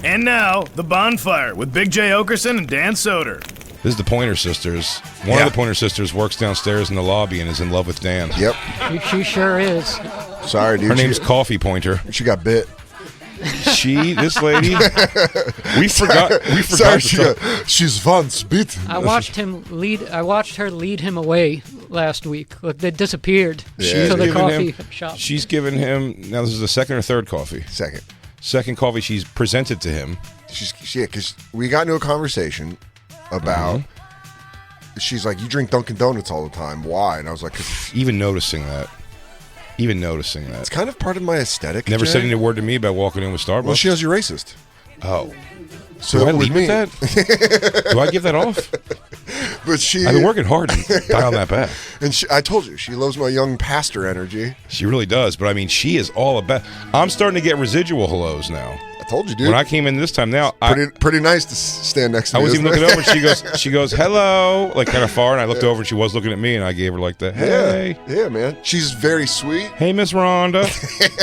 And now, The Bonfire with Big J. Okerson and Dan Soder. This is the Pointer Sisters. One of the Pointer Sisters works downstairs in the lobby and is in love with Dan. Yep. She sure is. Sorry, dude. Her name's Coffee Pointer. She got bit. This lady, we forgot. Sorry, she's once bitten. I watched her lead him away last week. Look, they disappeared to the coffee shop. She's given him, now this is the second or third coffee? Second coffee she's presented to him. Because we got into a conversation about, she's like, you drink Dunkin' Donuts all the time. Why? And I was like, Even noticing that. It's kind of part of my aesthetic. Never Jay. said any word to me about walking in with Starbucks. Well, she knows you're racist. Oh. So do I lead with that? Do I give that off? But I've been working hard to dial that back. And I told you, she loves my young pastor energy. She really does. But I mean, she is all about. I'm starting to get residual hellos now. I told you, dude. When I came in this time now, pretty nice to stand next to me. I was even looking over, and she goes, hello, like kind of far, and I looked over, and she was looking at me, and I gave her like the hey. Yeah, man. She's very sweet. Hey, Miss Rhonda.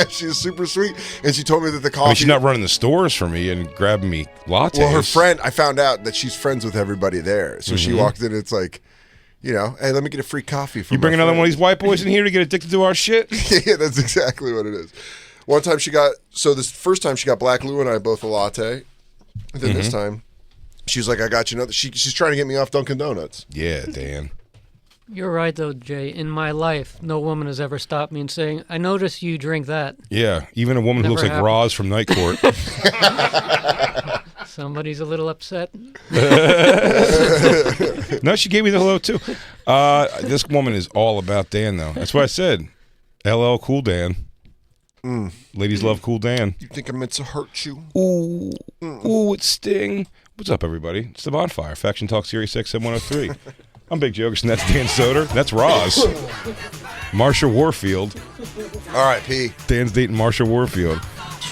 She's super sweet, and she told me that the coffee. I mean, she's not running the stores for me and grabbing me lattes. Well, her friend, I found out that she's friends with everybody there, so she walked in. It's like, hey, let me get a free coffee. You bring another one of these white boys in here to get addicted to our shit? Yeah, that's exactly what it is. One time this first time she got Black Lou and I both a latte. And then this time, she was like, I got you another. She's trying to get me off Dunkin' Donuts. Yeah, Dan. You're right, though, Jay. In my life, no woman has ever stopped me and saying, I noticed you drink that. Yeah, even a woman who looks like Roz from Night Court. Somebody's a little upset. No, she gave me the hello, too. This woman is all about Dan, though. That's what I said. LL Cool Dan. Ladies love Cool Dan. You think I meant to hurt you? Ooh, it's Sting. What's up, everybody? It's The Bonfire, Faction Talk Series 6103. I'm Big J. Okerson. That's Dan Soder. That's Roz. Marsha Warfield. R.I.P. Dan's dating Marsha Warfield.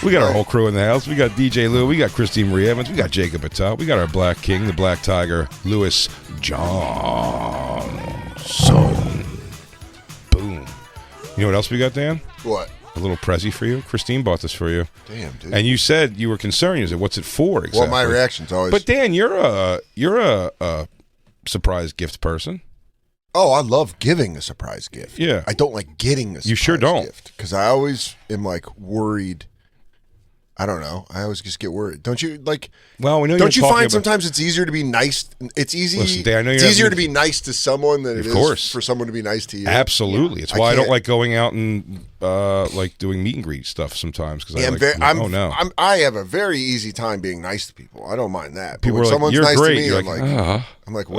We got our whole crew in the house. We got DJ Lou. We got Christine Marie Evans. We got Jacob Attal. We got our Black King, the Black Tiger, Louis Johnson. Boom. You know what else we got, Dan? What? A little Prezi for you. Christine bought this for you. Damn, dude. And you said you were concerned. You said, "What's it for?" Exactly. Well, my reaction's always. But Dan, you're a surprise gift person. Oh, I love giving a surprise gift. Yeah. I don't like getting a surprise You sure don't. gift because I always am like worried. I don't know. I always just get worried. Don't you like? Well, we know. Don't you find sometimes it's easier to be nice? It's easy. Listen, Dan, I know it's easier to be nice to someone than it is for someone to be nice to you. Absolutely. It's why I don't like going out and like doing meet and greet stuff sometimes because I have a very easy time being nice to people. I don't mind that. People but when are someone's like, nice great. to me, You're I'm like,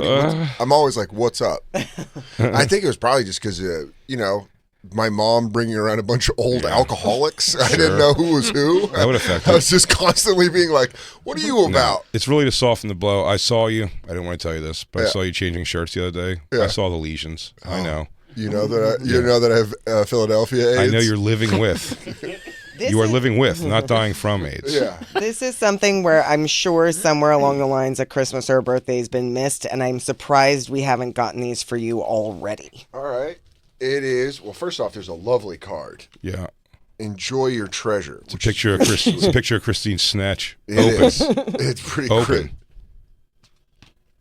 I'm always like, what's up? I think it was probably just because my mom bringing around a bunch of old alcoholics. Sure. I didn't know who was who. That would affect I was just constantly being like, what are you about? No, it's really to soften the blow. I saw you. I didn't want to tell you this, but I saw you changing shirts the other day. Yeah. I saw the lesions. I know. You know that I have Philadelphia AIDS? I know you're living with. You are living with, not dying from AIDS. Yeah. This is something where I'm sure somewhere along the lines of Christmas or birthday has been missed, and I'm surprised we haven't gotten these for you already. All right. It is. Well, first off, there's a lovely card. Yeah. Enjoy your treasure. It's a picture of it's a picture of Christine's snatch. It's pretty open.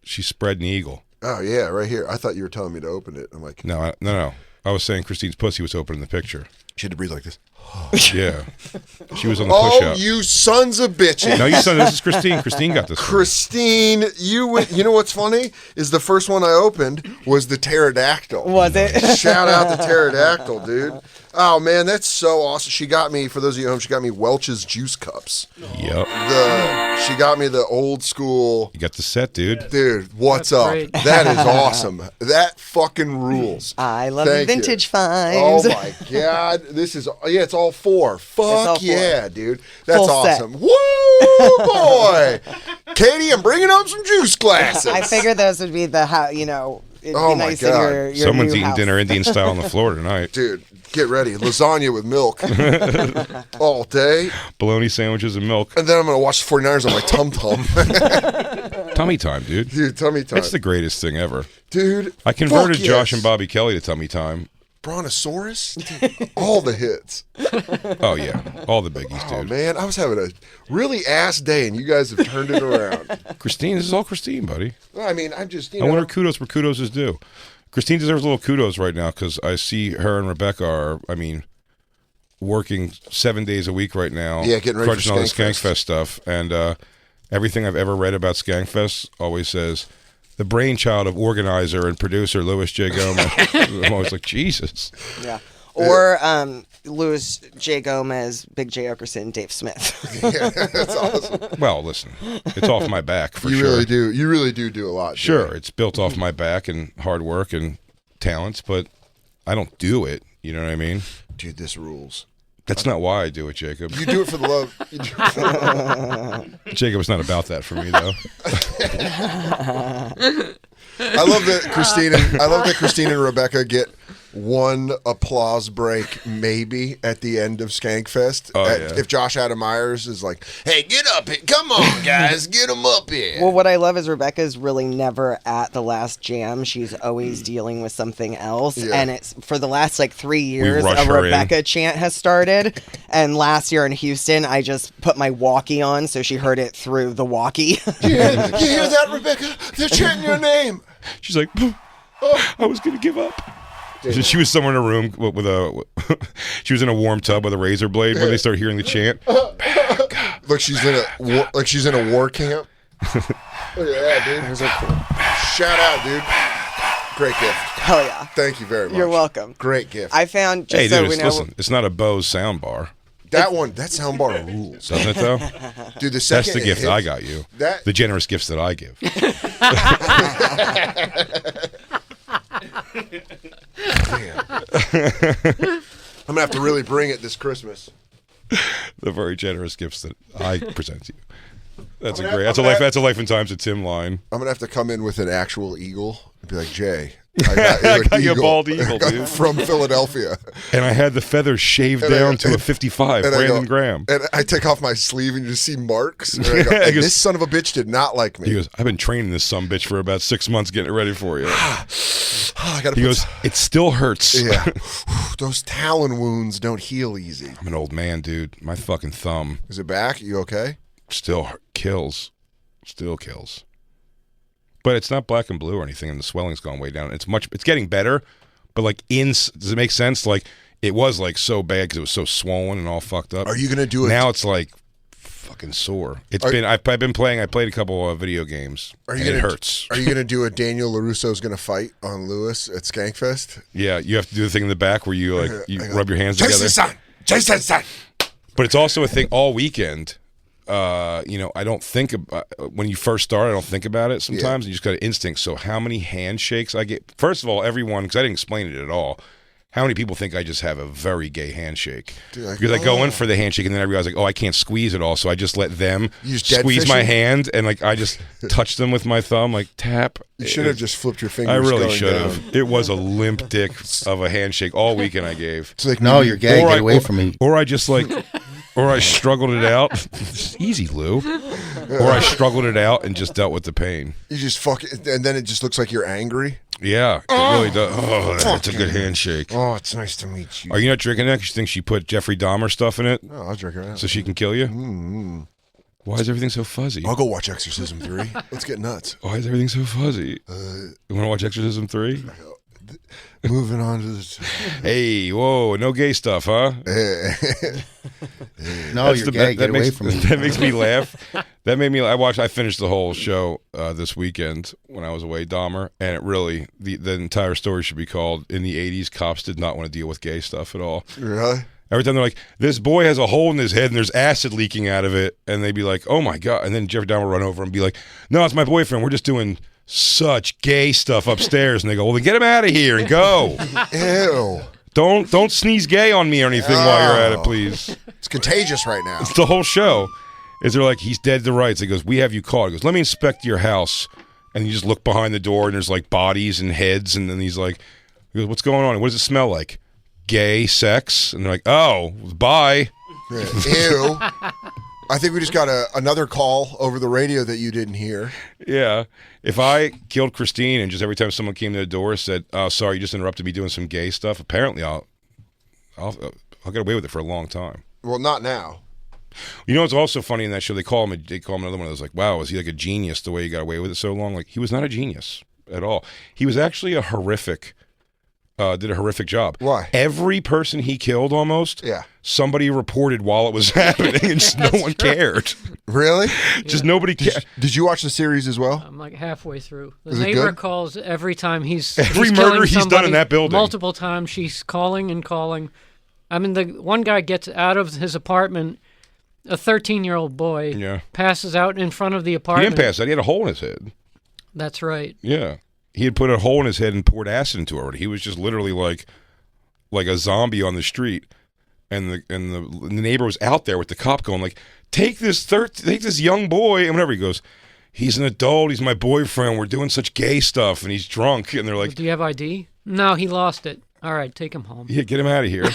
She's spreading the eagle. Oh yeah, right here. I thought you were telling me to open it. I'm like, no. I was saying Christine's pussy was open in the picture. She had to breathe like this. Yeah. She was on the push-up. Oh, you sons of bitches. No, you son. This is Christine. Christine got this. Christine, you know what's funny is the first one I opened was the pterodactyl. Was it? Shout out the pterodactyl, dude. Oh, man, that's so awesome. She got me, for those of you at home, she got me Welch's juice cups. Yep. She got me the old school. You got the set, dude. Dude, what's That's up? great. That is awesome. That fucking rules. I love vintage finds. Oh, my God. It's all four. Fuck all four. Yeah, dude. That's Full awesome. Set. Woo, boy. Katie, I'm bringing up some juice glasses. I figured those would be it'd be nice in your Someone's new eating house. dinner Indian style on the floor tonight. Dude, get ready. Lasagna with milk all day. Bologna sandwiches and milk. And then I'm going to watch the 49ers on my tum-tum. Tummy time, dude. Dude, tummy time. That's the greatest thing ever. Dude, I converted fuck Josh yes. and Bobby Kelly to tummy time. Brontosaurus? Dude, all the hits. Oh, yeah. All the biggies, Oh, dude. man. I was having a really ass day, and you guys have turned it around. Christine, this is all Christine, buddy. I mean, I'm just, I want her kudos where kudos is due. Christine deserves a little kudos right now because I see her and Rebecca are, working 7 days a week right now. Yeah, getting ready crunching for all the Skankfest. Skankfest stuff. And everything I've ever read about Skankfest always says the brainchild of organizer and producer Louis J. Gomez. I'm always like, Jesus. Yeah. Or Louis J. Gomez, Big J. Okerson, Dave Smith. Yeah, that's awesome. Well, listen, it's off my back for You sure. really do. You really do a lot. Sure, Jay. it's built off my back and hard work and talents, but I don't do it. You know what I mean? Dude, this rules. That's not why I do it, Jacob. You do it for the love. You do it for the love. Jacob, it's not about that for me, though. I love that Christine and Rebecca get one applause break maybe at the end of Skankfest. Oh, yeah. If Josh Adam Myers is like, "Hey, get up here. Come on, guys. Get them up here." Well, what I love is Rebecca's really never at the last jam. She's always dealing with something else. Yeah. And it's for the last 3 years, rush a her in. Rebecca chant has started. And last year in Houston, I just put my walkie on so she heard it through the walkie. You hear that, Rebecca? They're chanting your name. She's like, I was going to give up. She was somewhere in a room with she was in a warm tub with a razor blade when they started hearing the chant. Look, she's in a war camp. Look at that, dude. Shout out, dude. Great gift. Hell yeah. Thank you very much. You're welcome. Great gift. I found, just Hey, so dude, we know, listen, it's not a Bose sound bar, that soundbar rules. doesn't it, though? Dude, the second That's the gift it I hits- got you. That The generous gifts that I give. I'm gonna have to really bring it this Christmas. The very generous gifts that I present to you. That's I'm a gonna- great. I'm That's a gonna life. have- That's a life and times at Tim line. I'm gonna have to come in with an actual eagle and be like, Jay, I got you, I got you a bald eagle, dude. from Philadelphia. And I had the feathers shaved And I down go- to a 55. And I Brandon go- Graham. And I take off my sleeve and you just see marks. And I go, He and goes- this son of a bitch did not like me. He goes, I've been training this sumbitch for about 6 months, getting it ready for you. I gotta He put goes, it still hurts. yeah. Those talon wounds don't heal easy. I'm an old man, dude. My fucking thumb Is it back? You okay? still kills. Still kills. But it's not black and blue or anything, and the swelling's gone way down. It's getting better, but like does it make sense? Like it was like so bad because it was so swollen and all fucked up. Are you gonna do it? Now it's like fucking sore. I've been playing. I played a couple of video games. It hurts. Are you gonna do a Daniel LaRusso's gonna fight on Lewis at Skankfest? Yeah, you have to do the thing in the back where you rub your hands together. Jason son. But it's also a thing all weekend. I don't think about when you first start. I don't think about it sometimes. You just got an instinct. So how many handshakes I get? First of all, everyone, because I didn't explain it at all. How many people think I just have a very gay handshake? Dude, because I go in for the handshake and then I realize I can't squeeze it all, so I just let them You just dead squeeze my fishing? hand and I just touch them with my thumb, tap. You should have just flipped your fingers. I really going should down. have. It was a limp dick of a handshake all weekend I gave. It's like No, you're gay. Or Get I- away from me. Or I just or I struggled it out. Easy, Lou. Or I struggled it out and just dealt with the pain. You just fuck it, and then it just looks like you're angry. Yeah, it really does. Oh, that's a good handshake. Oh, it's nice to meet you. Are you not drinking that 'cause you think she put Jeffrey Dahmer stuff in it No, I'll drink it out. so she can kill you? Why is everything so fuzzy? I'll go watch Exorcism 3. Let's get nuts. Why is everything so fuzzy? You want to watch Exorcism 3? Moving on to the. Hey, whoa, no gay stuff, huh? No, you're gay. Get away from me. That makes me laugh. That made me. I finished the whole show this weekend when I was away, Dahmer, and it really the entire story should be called "In the '80s, Cops Did Not Want to Deal with Gay Stuff at All." Really? Every time they're like, "This boy has a hole in his head and there's acid leaking out of it," and they'd be like, "Oh my god!" And then Jeffrey Dahmer would run over and be like, "No, it's my boyfriend. We're just doing such gay stuff upstairs." And they go, "Well, then get him out of here and go. Ew. Don't sneeze gay on me or anything while you're at it, please." It's contagious right now. It's the whole show. Is they're like, he's dead to rights. He goes, "We have you caught." He goes, "Let me inspect your house." And you just look behind the door and there's like bodies and heads. And then he goes, "What's going on? What does it smell like?" "Gay sex." And they're like, "Oh, bye." Ew. I think we just got another call over the radio that you didn't hear. Yeah. If I killed Christine and just every time someone came to the door said, "Oh, sorry, you just interrupted me doing some gay stuff," apparently I'll get away with it for a long time. Well, not now. You know what's also funny in that show? They call him another one of those, like, wow, is he like a genius the way he got away with it so long? Like, he was not a genius at all. He was actually did a horrific job. Why? Every person he killed almost, somebody reported while it was happening and just no one cared. Really? Just nobody cared. Did you watch the series as well? I'm like halfway through. The Is it neighbor good? calls every time he's Every he's murder killing he's done in that building. multiple times. She's calling and calling. I mean, the one guy gets out of his apartment. A 13-year-old boy passes out in front of the apartment. He didn't pass out. He had a hole in his head. That's right. Yeah. He had put a hole in his head and poured acid into it. He was just literally like a zombie on the street. And the neighbor was out there with the cop going like, take this young boy. And whatever. He goes, he's an adult. He's my boyfriend. We're doing such gay stuff. And he's drunk. And they're like, do you have ID? No, he lost it. All right, take him home. Yeah, get him out of here.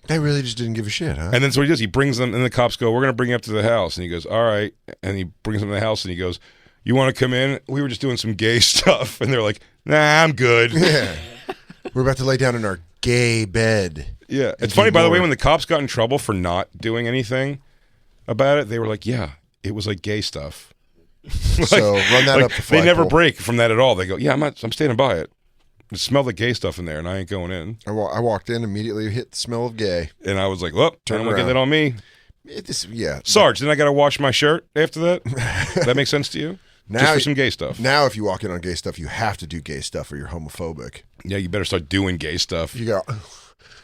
They really just didn't give a shit, huh? And then so what he does, he brings them, and the cops go, we're going to bring you up to the house. And he goes, all right. And he brings them to the house, and he goes, you want to come in? We were just doing some gay stuff. And they're like, nah, I'm good. Yeah. We're about to lay down in our gay bed. Yeah. It's funny, by the way, when the cops got in trouble for not doing anything about it, they were like, yeah, it was like gay stuff. So run that up the flagpole. They never break from that at all. They go, yeah, I'm standing by it. It smelled like gay stuff in there, and I ain't going in. I walked in, immediately hit the smell of gay. And I was like, well, don't get that on me. Yeah. Sarge, then I got to wash my shirt after that? That makes sense to you? Just for some gay stuff. Now, if you walk in on gay stuff, you have to do gay stuff or you're homophobic. Yeah, you better start doing gay stuff. You got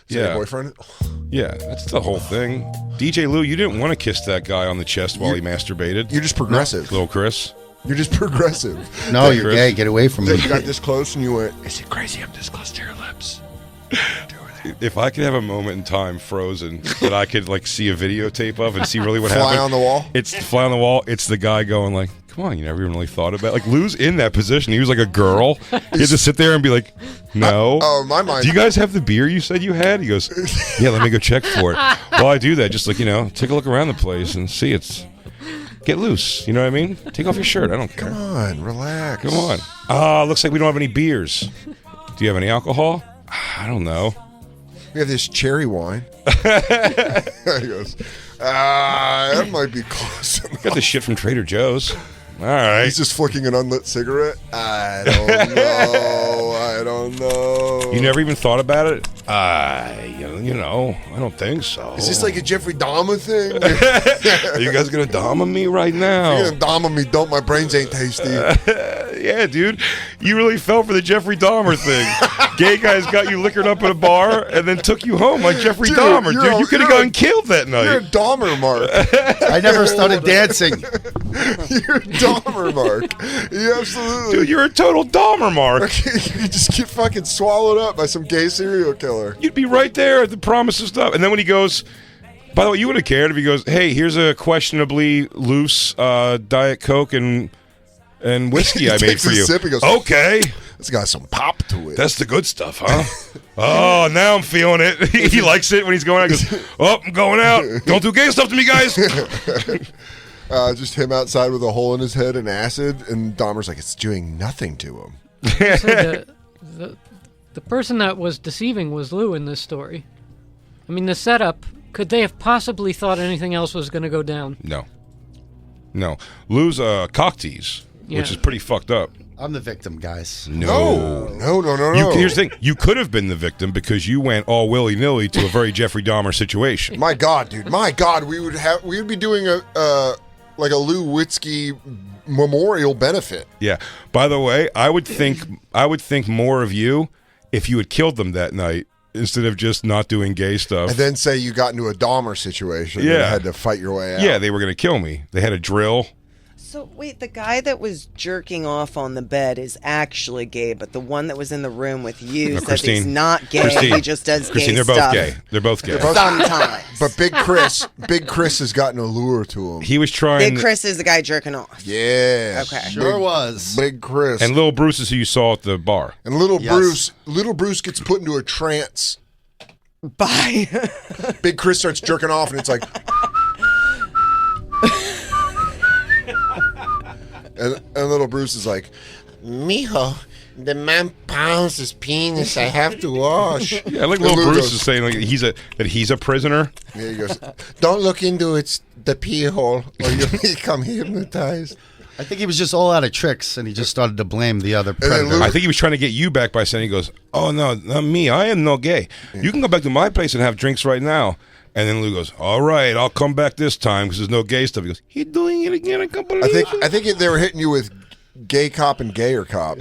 your boyfriend? Yeah, that's the whole thing. DJ Lou, you didn't want to kiss that guy on the chest while he masturbated. You're just progressive. Little Chris. You're just progressive. No, you're gay. Get away from me. You got this close and you went, is it crazy I'm this close to your lips? If I could have a moment in time frozen that I could like see a videotape of and see really what Fly happened. on the wall? It's fly on the wall. It's the guy going like, come on, you never even really thought about it. Like Lou's in that position. He was like a girl. He had to sit there and be like, no. My mind. Do you guys have the beer you said you had? He goes, yeah, let me go check for it. While I do that, just like, take a look around the place and see get loose. You know what I mean? Take off your shirt. I don't care. Come on, relax. Come on. Looks like we don't have any beers. Do you have any alcohol? I don't know. We have this cherry wine. He goes, that might be close enough. Got this shit from Trader Joe's. All right. He's just flicking an unlit cigarette. I don't know. I don't know. You never even thought about it? I don't think so. Is this like a Jeffrey Dahmer thing? Are you guys going to Dahmer me right now? You're going to Dahmer me, don't. My brains ain't tasty. Yeah, dude. You really fell for the Jeffrey Dahmer thing. Gay guys got you liquored up at a bar and then took you home like Jeffrey Dahmer. Dude, you could have gotten killed that night. You're a Dahmer, Mark. I never started dancing. You're a Dahmer, Mark. You absolutely. Dude, you're a total Dahmer, Mark. You just get fucking swallowed up by some gay serial killer. You'd be right there at the promise of stuff. And then when he goes, by the way, you would have cared if he goes, hey, here's a questionably loose Diet Coke and whiskey I made for you. Sip, he goes, okay. It's got some pop to it. That's the good stuff, huh? Oh, now I'm feeling it. He likes it when he's going out. He goes, oh, I'm going out. Don't do gay stuff to me, guys. Just him outside with a hole in his head and acid, and Dahmer's like, it's doing nothing to him. So the person that was deceiving was Lou in this story. I mean, the setup, could they have possibly thought anything else was going to go down? No. Lou's cock tease, which is pretty fucked up. I'm the victim, guys. No. Here's the thing. You could have been the victim because you went all willy-nilly to a very Jeffrey Dahmer situation. My God, dude. My God, we would be doing a Lou Witzke memorial benefit. Yeah. By the way, I would think more of you if you had killed them that night instead of just not doing gay stuff. And then say you got into a Dahmer situation and had to fight your way out. Yeah, they were going to kill me. They had a drill. So wait, the guy that was jerking off on the bed is actually gay, but the one that was in the room with you says he's not gay. Christine, he just does Christine, gay they're stuff. both gay. They're both gay. Sometimes. But Big Chris has gotten a lure to him. He was trying. Big Chris is the guy jerking off. Yeah. Okay. Sure was. Big Chris. And Little Bruce is who you saw at the bar. And Little Bruce gets put into a trance. Bye. Big Chris starts jerking off, and it's like, And little Bruce is like, mijo, the man pounds his penis. I have to wash. Yeah, like little Bruce is saying like that he's a prisoner. Yeah, he goes, don't look into the pee hole or you'll become hypnotized. I think he was just all out of tricks, and he just started to blame the other predator. I think he was trying to get you back by saying, he goes, oh, no, not me. I am no gay. You can go back to my place and have drinks right now. And then Lou goes, all right, I'll come back this time because there's no gay stuff. He goes, he's doing it again. I can't believe it. I think they were hitting you with gay cop and gayer cop.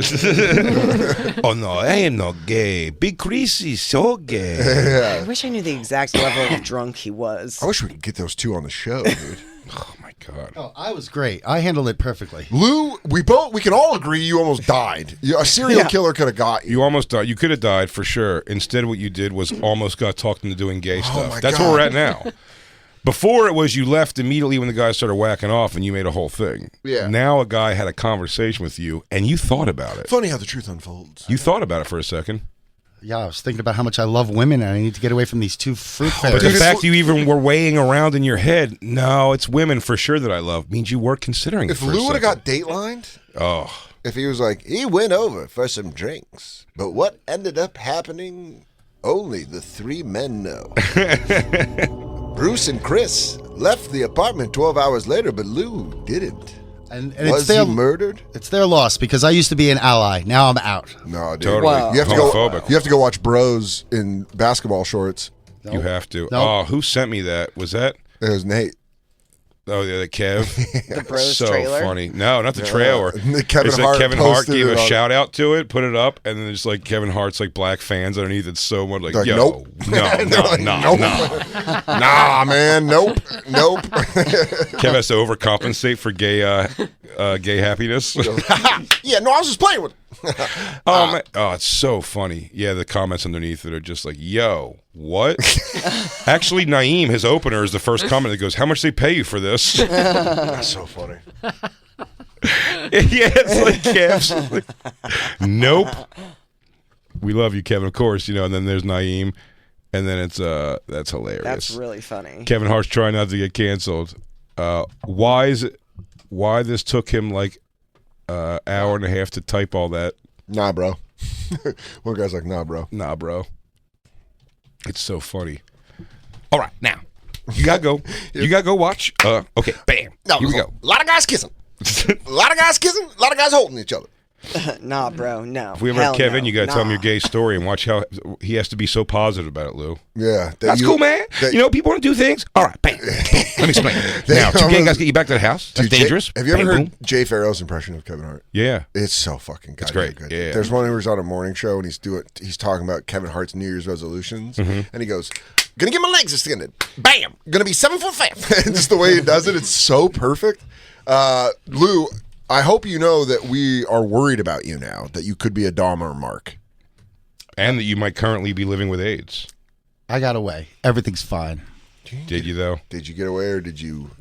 Oh, no, I am not gay. Big Chris is so gay. Yeah. I wish I knew the exact level of drunk he was. I wish we could get those two on the show, dude. Oh, my God. Oh, I was great. I handled it perfectly. Lou, we can all agree you almost died. A serial killer could have got you. You almost died. You could have died for sure. Instead, what you did was almost got talked into doing gay stuff. my That's God. where we're at now. Before it was you left immediately when the guy started whacking off and you made a whole thing. Yeah. Now a guy had a conversation with you and you thought about it. Funny how the truth unfolds. You thought about it for a second. Yeah, I was thinking about how much I love women, and I need to get away from these two fruit But fairies. the Dude, fact you even were weighing around in your head, no, it's women for sure that I love, means you were considering it If for a Lou would have second. got datelined, Oh, if he was like, he went over for some drinks, but what ended up happening, only the three men know. Bruce and Chris left the apartment 12 hours later, but Lou didn't. And Was it's their, he murdered? it's their loss because I used to be an ally. Now I'm out. No, dude. Totally. Wow. You have to Homophobic. go. You have to go watch Bros in basketball shorts. you have to. Nope. Oh, who sent me that? Was that? It was Nate. Oh, yeah, the Kev. The Bros so trailer. funny. No, not the trailer. Kevin It's like Hart Kevin Hart posted gave it a on- shout out to it, put it up, and then there's like Kevin Hart's like black fans underneath. It's so much like, Like, yo, nope. no, Nope. Nah, man. Nope. Kev has to overcompensate for gay happiness. Yeah, no, I was just playing with it. Oh, man. Oh, it's so funny. Yeah, the comments underneath it are just like, yo, what? Actually, Naeem, his opener, is the first comment that goes, how much they pay you for this? That's so funny. Yeah, it's like Kev's like, nope. We love you, Kevin, of course, and then there's Naeem, and then it's that's hilarious. That's really funny. Kevin Hart's trying not to get canceled. Why this took him like hour and a half to type all that? Nah, bro. One guy's like, nah, bro. Nah, bro. It's so funny. All right, now you gotta go. You gotta go watch. Okay, bam. No, Here we go. A lot of guys kissing. A lot of guys kissing. A lot of guys holding each other. Nah, bro, no. If we ever Hell have Kevin, no. you gotta tell him Nah. your gay story and watch how he has to be so positive about it, Lou. Yeah. That's cool, man. People want to do things. All right, bam. Let me explain. Now, two gay guys get you back to the house. That's Dude, dangerous. Have you ever Bam, heard boom. Jay Farrell's impression of Kevin Hart? Yeah. It's so fucking goddamn great, good. yeah. There's one where he's on a morning show and he's talking about Kevin Hart's New Year's resolutions, Mm-hmm. and he goes, "Gonna get my legs extended. Bam. Gonna be 7'5". Just the way he does it, it's so perfect. Lou, I hope you know that we are worried about you now. That you could be a Dahmer mark. And that you might currently be living with AIDS. I got away. Everything's fine. Did you, though? Did you get away or did you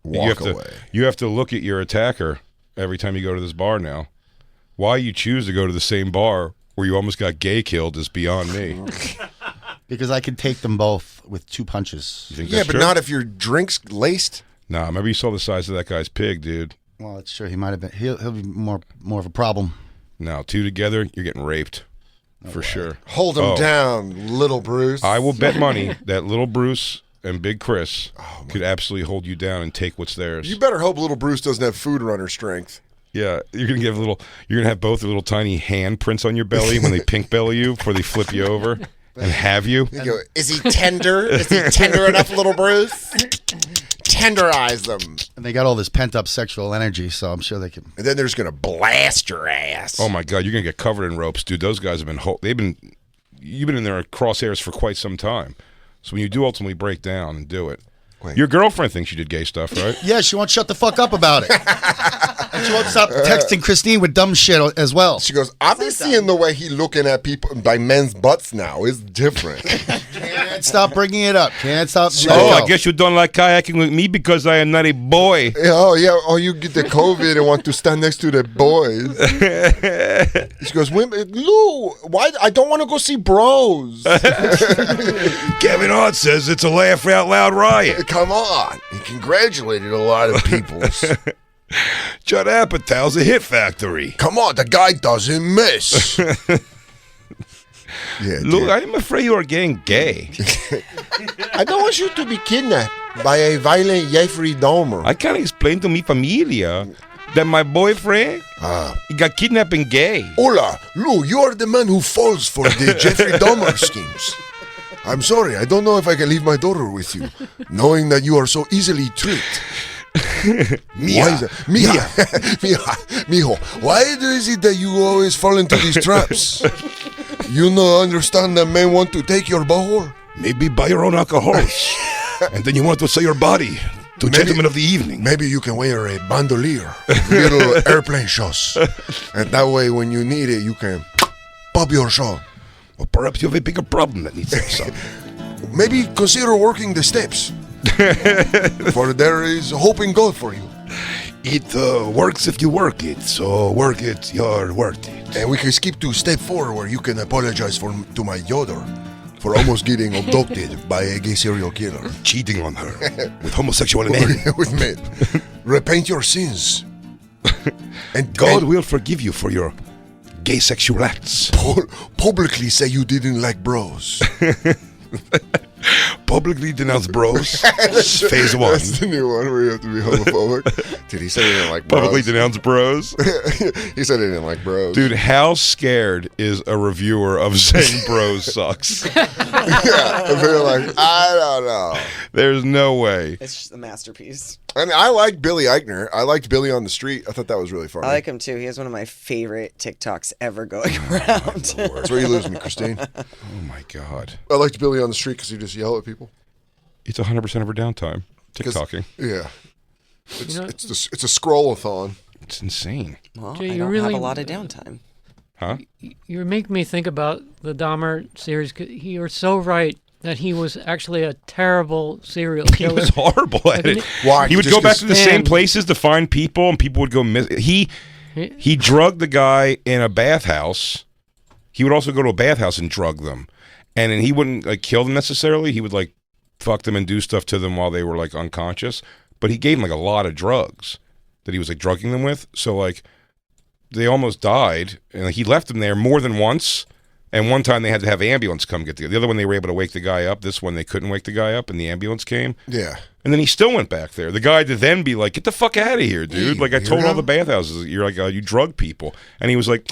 You walk have to, away? You have to look at your attacker every time you go to this bar now. Why you choose to go to the same bar where you almost got gay killed is beyond me. Because I can take them both with two punches. You think Yeah, that's but true? not if your drink's laced. Nah, maybe you saw the size of that guy's pig, dude. Well, that's true. He might have been. He'll be more of a problem. No, two together, you're getting raped. For sure. Hold him Oh. down, little Bruce. I will bet money that little Bruce and Big Chris could absolutely hold you down and take what's theirs. You better hope little Bruce doesn't have food runner strength. Yeah, you're gonna have both the little tiny hand prints on your belly when they pink belly you before they flip you over and have you. You go, is he tender? Is he tender enough, little Bruce? Tenderize them. And they got all this pent up sexual energy, so I'm sure they can. And then they're just going to blast your ass. Oh my God, you're gonna get covered in ropes, dude. Those guys have been you've been in their crosshairs for quite some time. So when you do ultimately break down and do it, Wait. your girlfriend thinks you did gay stuff, right? Yeah, she won't shut the fuck up about it. And she won't stop texting Christine with dumb shit as well. She goes, I've been seeing the way he looking at people by men's butts now. It's different. Can't stop bringing it up. Can't stop. Oh, I guess you don't like kayaking with me because I am not a boy. Oh, yeah. Oh, you get the COVID and want to stand next to the boys. She goes, Lou, why? I don't want to go see Bros. Kevin Hart says it's a laugh out loud riot. Come on. He congratulated a lot of people. Judd Apatow's a hit factory. Come on, the guy doesn't miss. Yeah, Look, I'm afraid you are getting gay. I don't want you to be kidnapped by a violent Jeffrey Dahmer. I can't explain to mi familia that my boyfriend he got kidnapped and gay. Hola, Lou, you are the man who falls for the Jeffrey Dahmer schemes. I'm sorry, I don't know if I can leave my daughter with you, knowing that you are so easily tricked. Mija, mijo, why is it that you always fall into these traps? You no understand that men want to take your butthole? Maybe buy your own alcohols. And then you want to sell your body to gentlemen of the evening. Maybe you can wear a bandolier, little airplane shows. And that way, when you need it, you can pop your show. Or perhaps you have a bigger problem that needs some. Maybe consider working the steps. For there is hope in God for you. It works if you work it, so work it, you're worth it. And we can skip to step 4 where you can apologize to my daughter for almost getting abducted by a gay serial killer. Cheating on her with homosexual men. With men. Repent your sins. And God will forgive you for your gay sexual acts. Publicly say you didn't like bros. Publicly denounce bros. Phase 1. That's the new one where you have to be homophobic. Dude, he said he didn't like bros. Publicly denounce bros. He said he didn't like bros. Dude, how scared is a reviewer of saying bros sucks? Yeah, if they're like, I don't know. There's no way. It's just a masterpiece. I mean, I like Billy Eichner. I liked Billy on the Street. I thought that was really funny. I like him too. He has one of my favorite TikToks ever going around. That's where you lose me, Christine. Oh my God. I liked Billy on the Street because he just yell at people. It's 100% of her downtime. TikToking. Yeah. It's a scroll-a-thon. It's insane. Well, Jay, I you don't really- have a lot of downtime. Huh? You make me think about the Dahmer series. You're so right that he was actually a terrible serial He killer. was horrible at it. Why? He would Just go back 'cause- to the same Man. places to find people, and people would go miss. He drugged the guy in a bathhouse. He would also go to a bathhouse and drug them, and then he wouldn't like kill them necessarily. He would like fuck them and do stuff to them while they were like unconscious. But he gave them like a lot of drugs that he was like drugging them with. So like they almost died, and like, he left them there more than once. And one time they had to have ambulance come get the other one. They were able to wake the guy up. This one they couldn't wake the guy up, and the ambulance came. Yeah. And then he still went back there. The guy to then be like, "Get the fuck out of here, dude!" Like I told all the bathhouses, you're like you drug people, and he was like,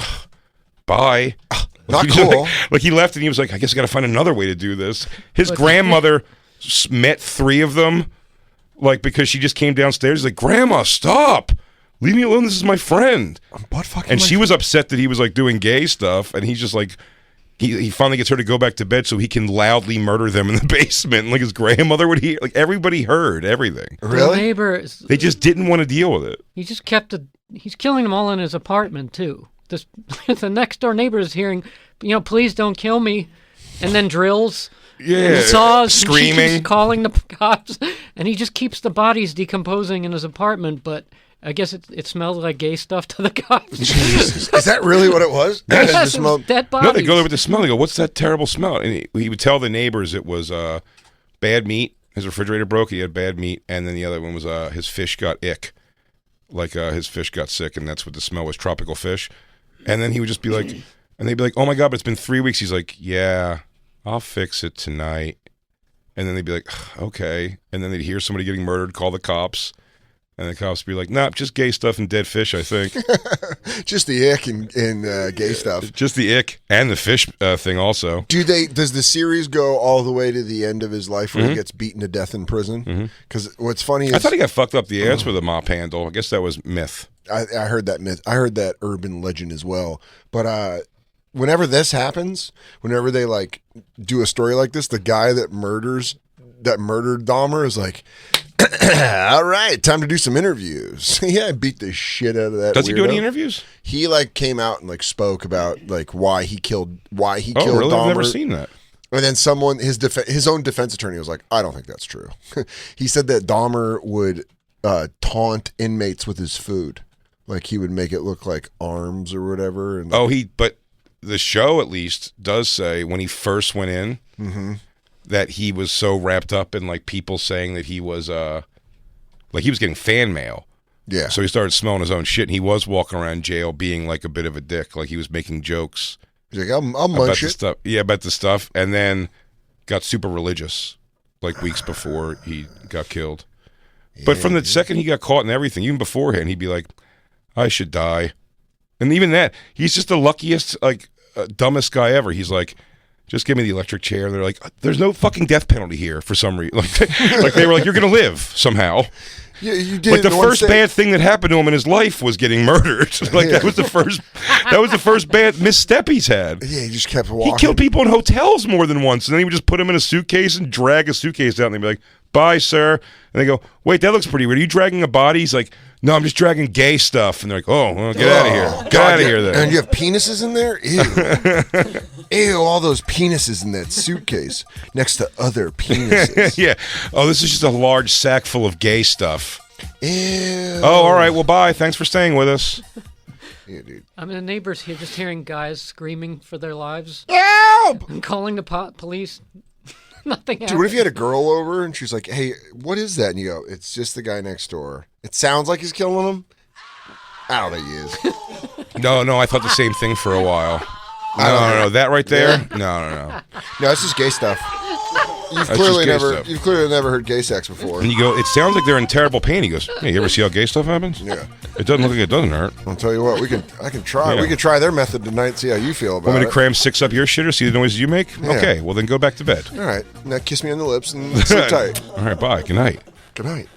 "Bye." Not He was cool. like he left, and he was like, "I guess I got to find another way to do this." His grandmother met 3 of them, like because she just came downstairs. He's like, "Grandma, stop! Leave me alone. This is my friend." I'm butt fucking. And she was upset that he was like doing gay stuff, and he's just like. He finally gets her to go back to bed so he can loudly murder them in the basement. And, like his grandmother would hear, like everybody heard everything. The Really? neighbors. They just didn't want to deal with it. He just kept it. He's killing them all in his apartment too. This the next door neighbor is hearing, please don't kill me, and then drills. Yeah, And saws, and she screaming. keeps calling the cops, and he just keeps the bodies decomposing in his apartment. But I guess it smells like gay stuff to the cops. Is that really what it was? That is Yes, the it smell. was dead bodies. No, they go there with the smell. They go, "What's that terrible smell?" And he would tell the neighbors it was bad meat. His refrigerator broke. He had bad meat, and then the other one was his fish got ick, like his fish got sick, and that's what the smell was, tropical fish. And then he would just be like, and they'd be like, "Oh my God, but it's been 3 weeks." He's like, "Yeah, I'll fix it tonight." And then they'd be like, "Okay." And then they'd hear somebody getting murdered, call the cops. And the cops would be like, "Nah, just gay stuff and dead fish, I think." Just the ick and gay stuff. Just the ick and the fish thing also. Does the series go all the way to the end of his life where he gets beaten to death in prison? Because what's funny is I thought he got fucked up the ass with a mop handle. I guess that was myth. I heard that myth. I heard that urban legend as well. But whenever this happens, whenever they like do a story like this, the guy that murdered Dahmer is like, all right, time to do some interviews. Yeah, I beat the shit out of that. Does he do any weirdo. interviews? He like came out and like spoke about like why he killed Oh, Dahmer. really? I've never seen that. And then someone, his own defense attorney was like, I don't think that's true. He said that Dahmer would taunt inmates with his food. Like he would make it look like arms or whatever. And But the show at least does say when he first went in that he was so wrapped up in like people saying that he was like he was getting fan mail. Yeah. So he started smelling his own shit, and he was walking around jail being like a bit of a dick. Like he was making jokes. He's like, I'll about munch the it. stuff. Yeah, about the stuff. And then got super religious like weeks before he got killed. But from the second he got caught and everything, even beforehand, he'd be like, I should die. And even that, he's just the luckiest, like, dumbest guy ever. He's like, just give me the electric chair. And they're like, there's no fucking death penalty here for some reason. Like they were like, you're going to live somehow. Yeah, you did. Like the first bad thing that happened to him in his life was getting murdered. Like that was the first bad misstep he's had. Yeah, he just kept walking. He killed people in hotels more than once, and then he would just put them in a suitcase and drag a suitcase out, and they'd be like, bye, sir. And they go, wait, that looks pretty weird. Are you dragging a body? He's like, no, I'm just dragging gay stuff. And they're like, oh, well, get out of here. Get out of here then. And you have penises in there? Ew. Ew, all those penises in that suitcase next to other penises. Yeah. Oh, this is just a large sack full of gay stuff. Ew. Oh, all right. Well, bye. Thanks for staying with us. Yeah, dude. I mean, the neighbors here just hearing guys screaming for their lives Help! and calling the police. Nothing Dude, what if you had a girl over and she's like, hey, what is that? And you go, it's just the guy next door. It sounds like he's killing him. I don't think he is. No, I thought the same thing for a while. No. That right there? No. No, it's just gay stuff. You've That's clearly just gay stuff. you've clearly never heard gay sex before. And you go, it sounds like they're in terrible pain. He goes, hey, you ever see how gay stuff happens? Yeah. It doesn't look like it doesn't hurt. I'll tell you what, I can try. Yeah. We can try their method tonight, see how you feel about Want me it. to cram 6 up your shitter, see the noises you make? Yeah. Okay, well then go back to bed. All right. Now kiss me on the lips and sit tight. All right, bye. Good night. Good night.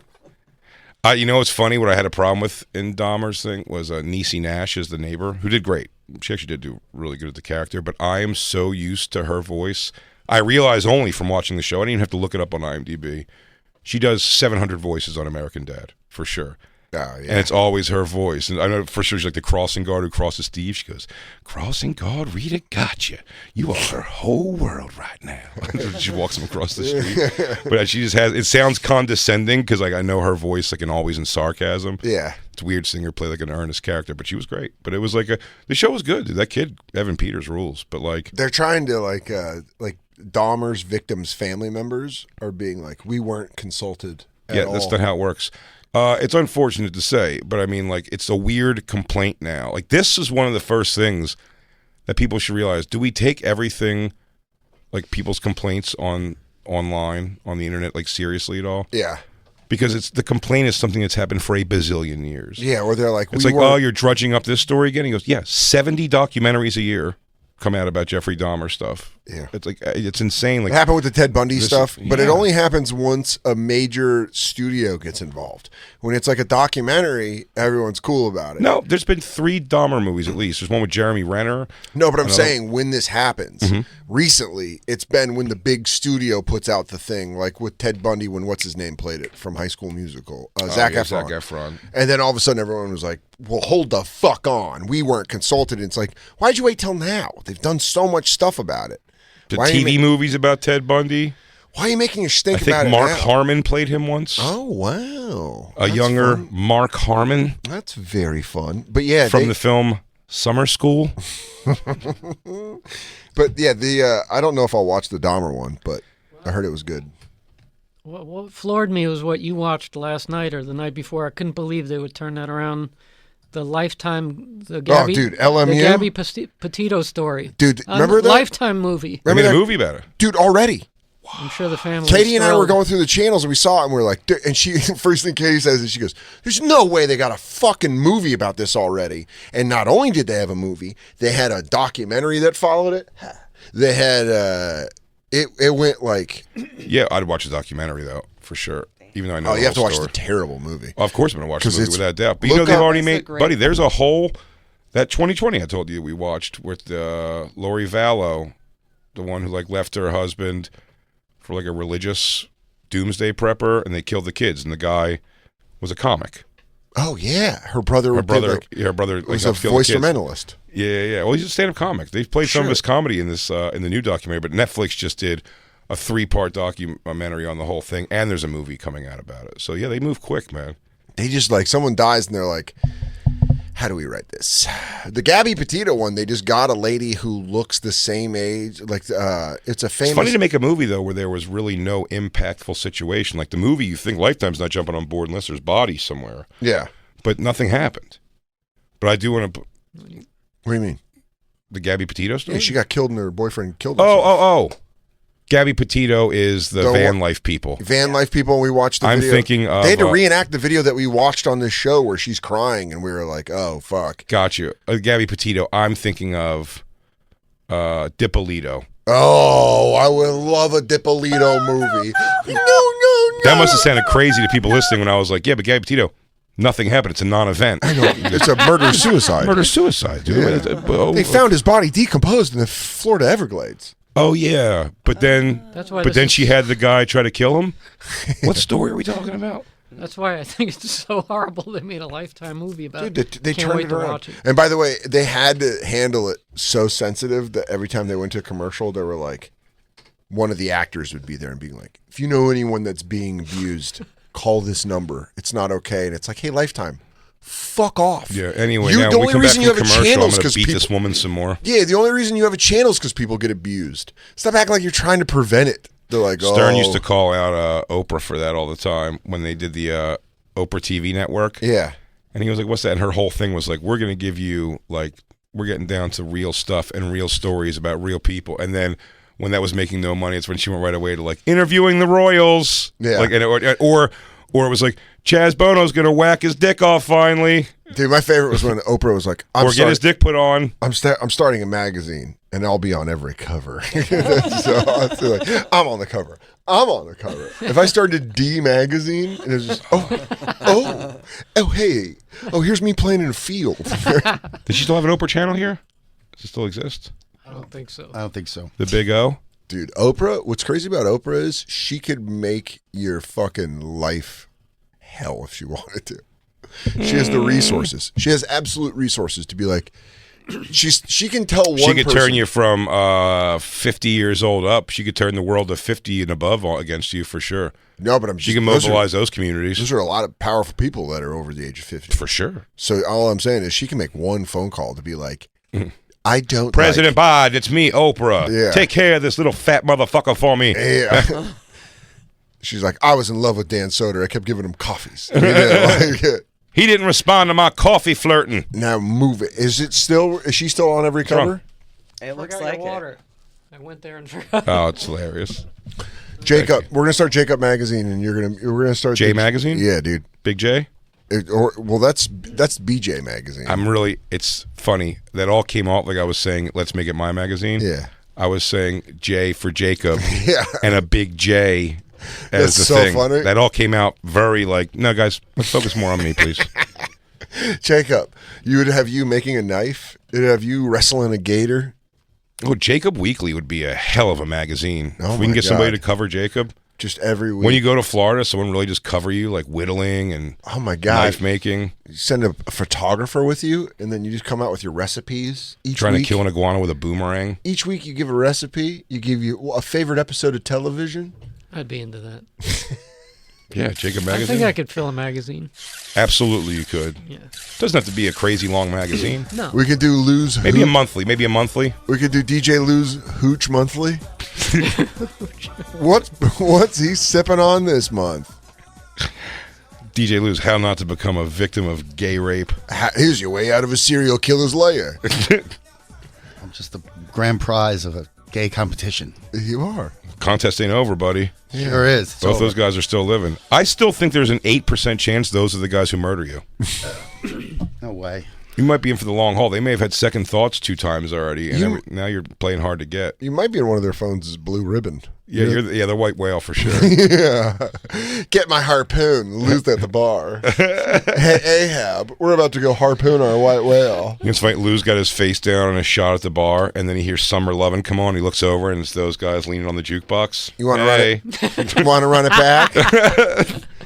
You know what's funny? What I had a problem with in Dahmer's thing was Niecy Nash is the neighbor, who did great. She actually did do really good at the character, but I am so used to her voice. I realize only from watching the show, I didn't even have to look it up on IMDb. She does 700 voices on American Dad, for sure. Oh, yeah. And it's always her voice. And I know for sure she's like the crossing guard who crosses Steve. She goes, crossing guard, Rita, gotcha. You are her whole world right now. She walks him across the street. But she just has, it sounds condescending because like I know her voice like and always in sarcasm. Yeah. It's weird seeing her play like an earnest character, but she was great. But it was like the show was good. Dude. That kid, Evan Peters, rules. But like They're trying to like Dahmer's victims' family members are being like, we weren't consulted at all. That's not how it works. It's unfortunate to say, but I mean, like, it's a weird complaint now. Like, this is one of the first things that people should realize. Do we take everything, like, people's complaints online, on the internet, like, seriously at all? Yeah. Because the complaint is something that's happened for a bazillion years. Yeah, or they're like, it's like, oh, you're drudging up this story again? He goes, yeah, 70 documentaries a year come out about Jeffrey Dahmer stuff. Yeah. It's like, it's insane. Like, it happened with the Ted Bundy stuff, but it yeah. only happens once a major studio gets involved. When it's like a documentary, everyone's cool about it. No, there's been 3 Dahmer movies at least. There's one with Jeremy Renner. No, but I'm saying when this happens, recently, it's been when the big studio puts out the thing, like with Ted Bundy when what's-his-name played it from High School Musical, Zac Efron. Zac Efron. And then all of a sudden everyone was like, well, hold the fuck on. We weren't consulted. And it's like, why'd you wait till now? They've done so much stuff about it. The TV movies about Ted Bundy. Why are you making a stink I think about Mark it now? Harmon played him once. Oh, wow. A younger Mark Harmon. That's very fun. But yeah. From the film Summer School. But yeah, I don't know if I'll watch the Dahmer one, but I heard it was good. What floored me was what you watched last night or the night before. I couldn't believe they would turn that around. The Lifetime, the Gabby, dude, LMU? the Gabby Petito story. Dude, remember that? Lifetime movie. They made a movie about it. Dude, already. I'm sure the family. Katie and I were going through the channels and we saw it and we are like, and she, first thing Katie says is she goes, there's no way they got a fucking movie about this already. And not only did they have a movie, they had a documentary that followed it. They had, it went like. Yeah, I'd watch the documentary though, for sure. Even though I know you have to watch story. the terrible movie. Of course I'm going to watch the movie without doubt. But you Look know they've up- already That's a made, great buddy, there's a whole, that 2020 I told you we watched with Lori Vallow, the one who like left her husband for like a religious doomsday prepper and they killed the kids and the guy was a comic. Oh yeah, her brother. Her brother like, was a helped kill the voice kids. instrumentalist. Yeah. Well, he's a stand-up comic. They've played some of his comedy in this in the new documentary, but Netflix just did a 3-part documentary on the whole thing, and there's a movie coming out about it. So yeah, they move quick, man. They just like someone dies and they're like, how do we write this? The Gabby Petito one, they just got a lady who looks the same age. Like it's a famous. It's funny to make a movie though where there was really no impactful situation. Like the movie, you think Lifetime's not jumping on board unless there's bodies somewhere. Yeah. but nothing happened. But I do want to. What do you mean? The Gabby Petito story? Yeah, she got killed and her boyfriend killed her. Oh. Gabby Petito is the van life people. Van life people, and we watched the video. I'm thinking of... They had to reenact the video that we watched on this show where she's crying, and we were like, oh, fuck. Got you. Gabby Petito, I'm thinking of Dippolito. Oh, I would love a Dippolito movie. No. That must have sounded crazy to people listening when I was like, yeah, but Gabby Petito, nothing happened. It's a non-event. I know. It's a murder-suicide. Murder-suicide, dude. Yeah. They found his body decomposed in the Florida Everglades. Oh, yeah. But then she had the guy try to kill him? What story are we talking about? That's why I think it's so horrible they made a Lifetime movie about it. Dude, they Can't turned wait it to around. watch it. And by the way, they had to handle it so sensitive that every time they went to a commercial, they were like, one of the actors would be there and being like, if you know anyone that's being abused, call this number. It's not okay. And it's like, hey, Lifetime, fuck off. Yeah, anyway, now when we come back from commercial, I'm going to beat this woman some more. Yeah, the only reason you have a channel is because people get abused. Stop acting like you're trying to prevent it. They're like, Stern used to call out Oprah for that all the time when they did the Oprah TV network. Yeah. And he was like, what's that? And her whole thing was like, we're going to give you, like, we're getting down to real stuff and real stories about real people. And then when that was making no money, it's when she went right away to, like, interviewing the Royals. Yeah. Like, or it was like, Chaz Bono's going to whack his dick off finally. Dude, my favorite was when Oprah was like, get his dick put on. I'm starting a magazine, and I'll be on every cover. So like, I'm on the cover. If I started D magazine, and it's just, hey, here's me playing in a field. Does she still have an Oprah channel here? Does it still exist? I don't think so. The Big O? Dude, Oprah, what's crazy about Oprah is she could make your fucking life hell if she wanted to. She has the resources. She has absolute resources to be like, she can tell one She could person, turn you from 50 years old up. She could turn the world to 50 and above against you for sure. No, but she can mobilize those communities. Those are a lot of powerful people that are over the age of 50. For sure. So all I'm saying is she can make one phone call to be like, I don't President Biden, it's me, Oprah. Yeah. Take care of this little fat motherfucker for me. Yeah. She's like, I was in love with Dan Soder. I kept giving him coffees. He didn't respond to my coffee flirting. Now move it. Is she still on every cover? It looks Forgot like your water. it. I went there and forgot. Oh, it's hilarious. Jacob, we're gonna start Jacob Magazine, and we're gonna start J Magazine. Yeah, dude. Big J. That's BJ Magazine. It's funny that all came off like I was saying, let's make it my magazine. Yeah. I was saying J for Jacob. Yeah. And a big J as That's the so thing. funny. That all came out very like, no, guys, let's focus more on me, please. Jacob, you would have you making a knife. It would have you wrestling a gator. Oh, Jacob Weekly would be a hell of a magazine. Oh if we can my get somebody God. to cover Jacob. Just every week. When you go to Florida, someone really just cover you, like whittling and oh my God, knife making. You send a photographer with you, and then you just come out with your recipes. Trying to kill an iguana with a boomerang. Each week you give a recipe. You give you a favorite episode of television. I'd be into that. Yeah, Jacob I Magazine. think I could fill a magazine. Absolutely, you could. Yeah. Doesn't have to be a crazy long magazine. No. We could do Lou's Maybe a Hooch. monthly. We could do DJ Lou's Hooch Monthly. What's he sipping on this month? DJ Lou's How Not to Become a Victim of Gay Rape. Here's your way out of a serial killer's lair. I'm just the grand prize of a gay competition. You are. Contest ain't over, buddy. Sure is. Both those guys are still living. I still think there's an 8% chance those are the guys who murder you. No way. You might be in for the long haul. They may have had second thoughts 2 times already, and now you're playing hard to get. You might be in one of their phones as blue ribbon. Yeah, you're the white whale for sure. Yeah. Get my harpoon. Lose at the bar. Hey, Ahab, we're about to go harpoon our white whale. It's funny, Lou's got his face down on a shot at the bar, and then he hears Summer Lovin' come on. He looks over, and it's those guys leaning on the jukebox. You want to run it? You want to run it back?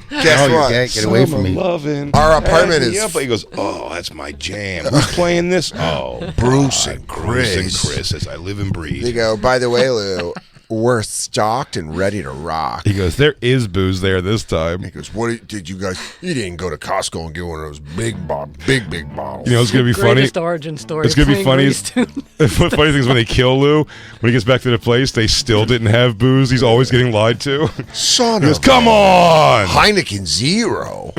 Guess what? Get away from me. Lovin'. Our apartment is- Yeah, but he goes, oh, that's my jam. Who's playing this? Oh, Bruce and Bruce and Chris. Chris, as I live and breathe. They go, by the way, Lou, we're stocked and ready to rock. He goes, there is booze there this time. He goes, what did you guys, you didn't go to Costco and get one of those big bottles. You know, it's going to be funny. Greatest origin story. It's going to be funny. Funny. The funny thing is when they kill Lou, when he gets back to the place, they still didn't have booze. He's always getting lied to. Son He goes, of come on! Heineken Zero.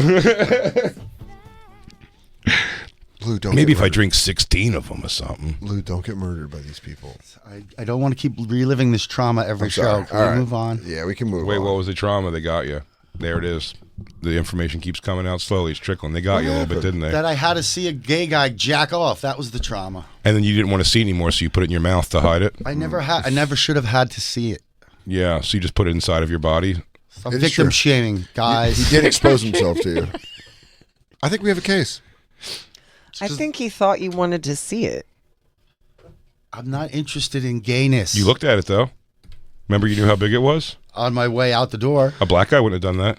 Lou, don't Maybe get if I murdered. drink 16 of them or something. Lou, don't get murdered by these people. I don't want to keep reliving this trauma every show. Sorry. Can All we right. move on? Yeah, we can move Wait, on. what was the trauma they got you? There it is. The information keeps coming out slowly. It's trickling. They got you a little bit, didn't they? That I had to see a gay guy jack off. That was the trauma. And then you didn't want to see it anymore, so you put it in your mouth to hide it? I never should have had to see it. Yeah, so you just put it inside of your body? Stop It is victim true. shaming, guys. He did expose himself to you. I think we have a case. I think he thought you wanted to see it. I'm not interested in gayness. You looked at it, though. Remember you knew how big it was? On my way out the door. A black guy wouldn't have done that.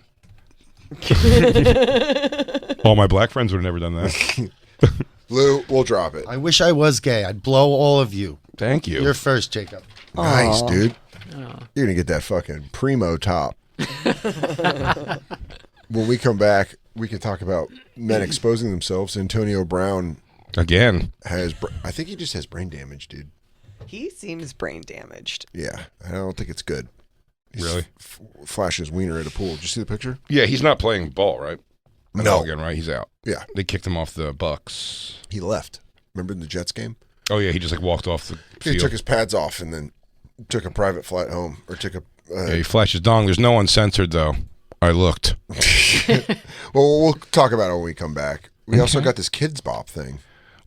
All my black friends would have never done that. Lou, we'll drop it. I wish I was gay. I'd blow all of you. Thank you. You're first, Jacob. Nice, dude. You're going to get that fucking primo top. When we come back, we can talk about men exposing themselves. Antonio Brown Again. I think he just has brain damage, dude. He seems brain damaged. Yeah, I don't think it's good. He Really? Flashes wiener at a pool. Did you see the picture? Yeah, he's not playing ball, right? No. Again, right? He's out. Yeah, They kicked him off the Bucks. he left. Remember in the Jets game? Oh, yeah, he just like walked off the He field. took his pads off and then took a private flight home, or took a. Yeah, he flashed his dong. There's no uncensored, though. I looked. Well, we'll talk about it when we come back. We also got this Kids Bop thing.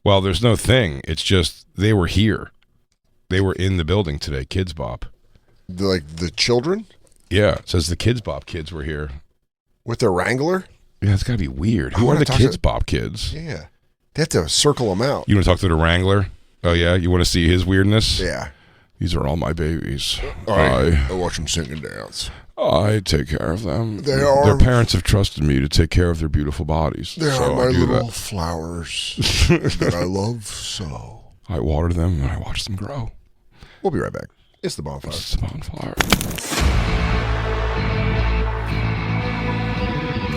Well, there's no thing. It's just they were here. They were in the building today, Kids Bop. The children Yeah, it says the Kids Bop kids were here. with their Wrangler. Yeah, it's got to be weird. I Who are wanna the talk Kids to- Bop kids? Yeah, they have to circle them out. You want to talk to the Wrangler? Oh, yeah? You want to see his weirdness? Yeah. These are all my babies. I watch them sing and dance. I take care of them. They are- Their parents have trusted me to take care of their beautiful bodies. They so are my I do little that. flowers that I love so. I water them and I watch them grow. We'll be right back. It's the Bonfire. It's a bonfire.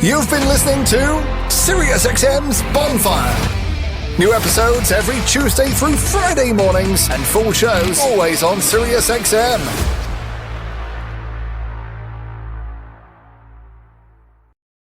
You've been listening to SiriusXM's Bonfire. New episodes every Tuesday through Friday mornings and full shows always on SiriusXM.